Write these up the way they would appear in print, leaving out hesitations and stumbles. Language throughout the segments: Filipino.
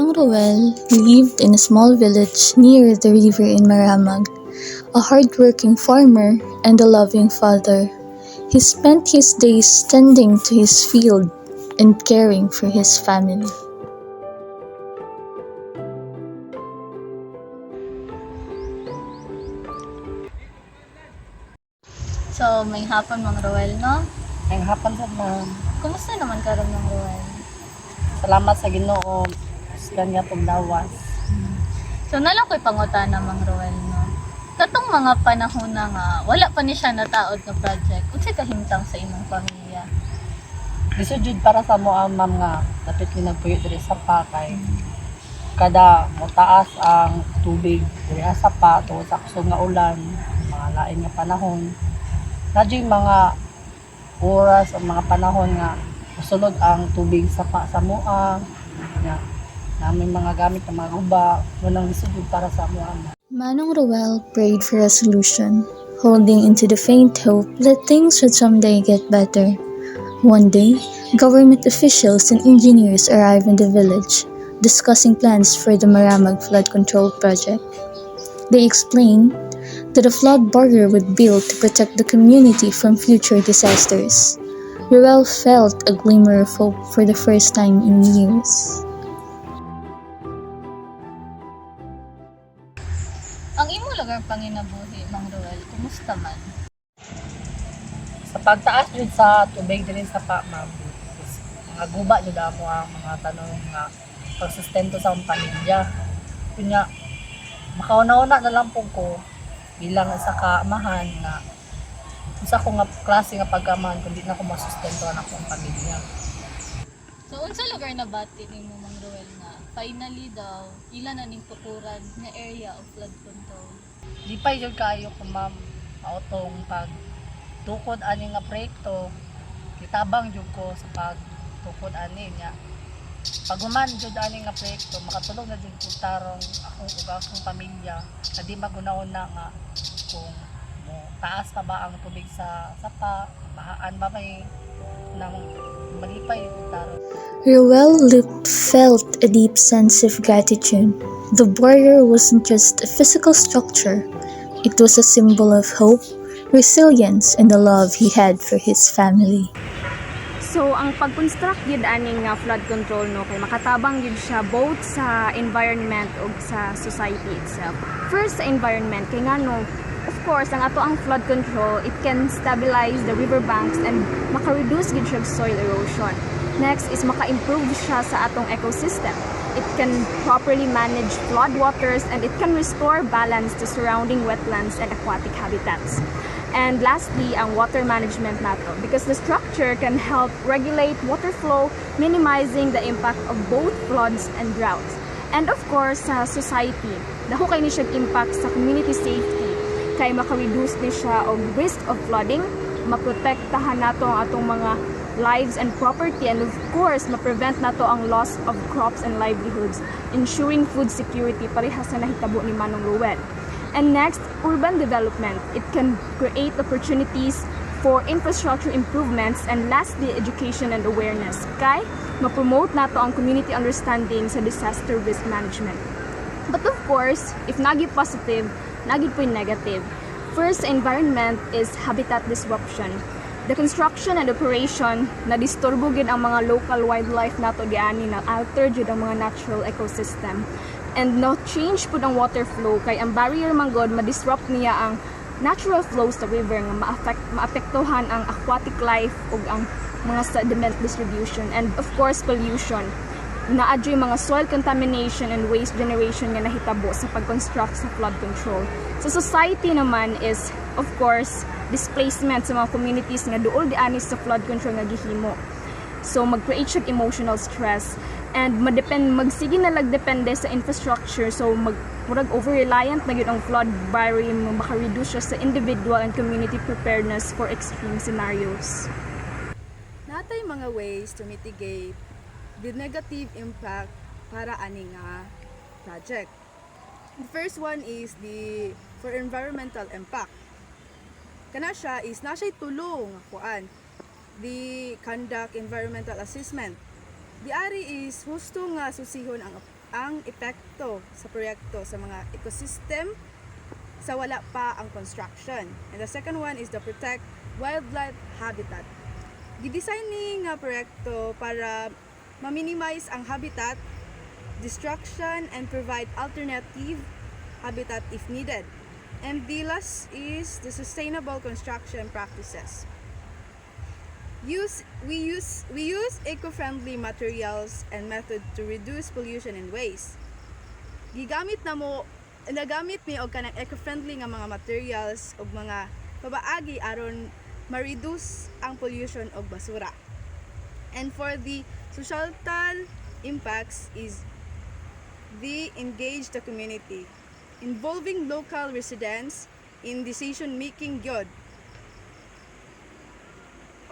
Manong Roel lived in a small village near the river in Maramag, a hard-working farmer and a loving father. He spent his days tending to his field and caring for his family. So, may hapon Mang Roel, no? Ang hapon sa ma'am. Kumusta naman karon Mang Roel? Salamat sa Ginoo sa kanya paglawas. So, nalang ko'y pangutana Mang Roel, no? Katong mga panahon na nga, wala pa ni siya nataod nga project. Unsay kahimtang sa imong pamilya? Lisod para sa mo ang ma'am nga dapat kinagpuyo diri sa pakay. Kada motaas ang tubig diri sa pa tungod sa kusog nga ulan, mga lain nga panahon. Nadyo mga oras o mga panahon nga usulod ang tubig sa pa sa moa. Namin mga gamit ng mga guba, munang lisod para sa mo ang Manong Roel prayed for a solution, holding into the faint hope that things would someday get better. One day, government officials and engineers arrived in the village, discussing plans for the Maramag flood control project. They explained that a flood barrier would be built to protect the community from future disasters. Roel felt a glimmer of hope for the first time in years. Ang imo lugar panginabuhi, Mang Roel, kumusta man? sa pagtaas jud sa tubig diri sa pa ma'am. Mga guba jud amo ang mga tanong nga pagsustento sa akong pamilya. Kunya makauna-una na lang po ko bilang isa ka amahan na usa ko nga klase nga pag-amahan kundi na ko masustento ang akong pamilya. So, unsa lugar na bati nimo Mang Roel nga finally daw ila na ning tukuran nga area of flood control? Di pa jud kayo ko ma'am mautong pag tukod ani nga proyekto kitabang jud ko sa pagtukod ani nya pag human jud ani nga proyekto makatulog na jud ko tarong akong pamilya na di maguna-una nga kung mo taas pa ba ang tubig sa sapa bahaan ba may nang malipay tarong. Roel felt a deep sense of gratitude. The barrier wasn't just a physical structure, it was a symbol of hope, resilience, and the love he had for his family. So ang pag-construct yun aning flood control no kay makatabang yun siya both sa environment ug sa society itself. First sa environment kay ngano of course ang ato ang flood control it can stabilize the riverbanks and maka-reduce gid siya soil erosion. Next is maka-improve siya sa atong ecosystem. It can properly manage floodwaters and it can restore balance to surrounding wetlands and aquatic habitats. And lastly, ang water management nato because the structure can help regulate water flow, minimizing the impact of both floods and droughts. And of course, sa society, daho kay ni siya impact sa community safety kay maka-reduce ni siya og risk of flooding, maprotektahan nato ang atong mga lives and property, and of course, ma-prevent nato ang loss of crops and livelihoods, ensuring food security parehas na nahitabo ni Manong Roel. And next, urban development. It can create opportunities for infrastructure improvements, and lastly, education and awareness. Kay ma-promote nato ang community understanding sa disaster risk management. But of course, if nagi positive, nagi po negative. First, environment is habitat disruption. The construction and operation na disturbo gid ang mga local wildlife nato diani na alter jud ang mga natural ecosystem. And no change pud ang water flow kay ang barrier man god ma-disrupt niya ang natural flows sa river nga maapektuhan ang aquatic life ug ang mga sediment distribution, and of course pollution. Naadyoy mga soil contamination and waste generation nga nahitabo sa pag-construct sa flood control. Sa society naman is of course displacement sa mga communities nga duol diani sa flood control nga gihimo. So mag-create siya emotional stress and magsige na depende sa infrastructure, so murag over-reliant na gyud ang flood barrier maka-reduce siya sa individual and community preparedness for extreme scenarios. Natay mga ways to mitigate the negative impact para ani nga project. The first one is for environmental impact. Kana siya is na siya tulong kuan the conduct environmental assessment. Di ari is husto nga susihon ang ang epekto sa proyekto sa mga ecosystem sa wala pa ang construction. And the second one is the protect wildlife habitat. Gidesign ni nga proyekto para ma-minimize ang habitat destruction and provide alternative habitat if needed. And the last is the sustainable construction practices. We use eco-friendly materials and methods to reduce pollution and waste. Nagamit mi og kanang eco-friendly nga mga materials og mga pabaagi aron ma-reduce ang pollution og basura. And for the societal impacts is the engage the community, involving local residents in decision-making gyud.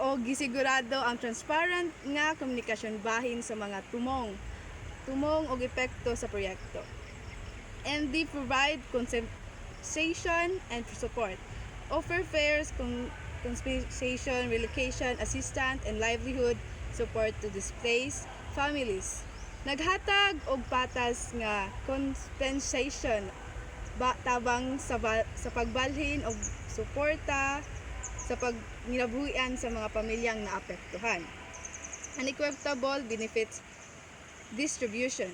O gisigurado ang transparent nga komunikasyon bahin sa mga tumong og epekto sa proyekto. And they provide compensation and support, offer fares, compensation, relocation, assistance, and livelihood support to displaced families. Naghatag og patas nga compensation tabang sa pagbalhin og suporta sa pagnilabuhian sa mga pamilyang naapektuhan. An equitable benefits distribution,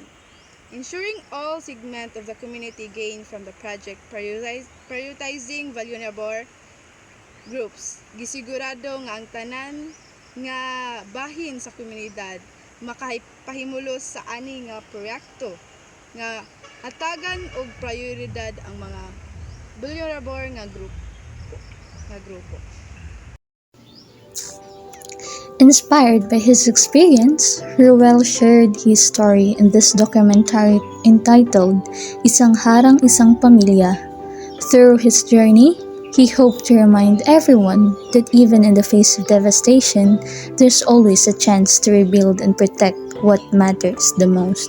ensuring all segment of the community gain from the project, prioritizing vulnerable groups. Gisigurado nga ang tanan nga bahin sa komunidad makapahimulos sa ani nga proyekto nga hatagan og prioridad ang mga vulnerable nga grupo. Inspired by his experience, Ruel shared his story in this documentary entitled Isang Harang Isang Pamilya. Through his journey, he hoped to remind everyone that even in the face of devastation, there's always a chance to rebuild and protect what matters the most.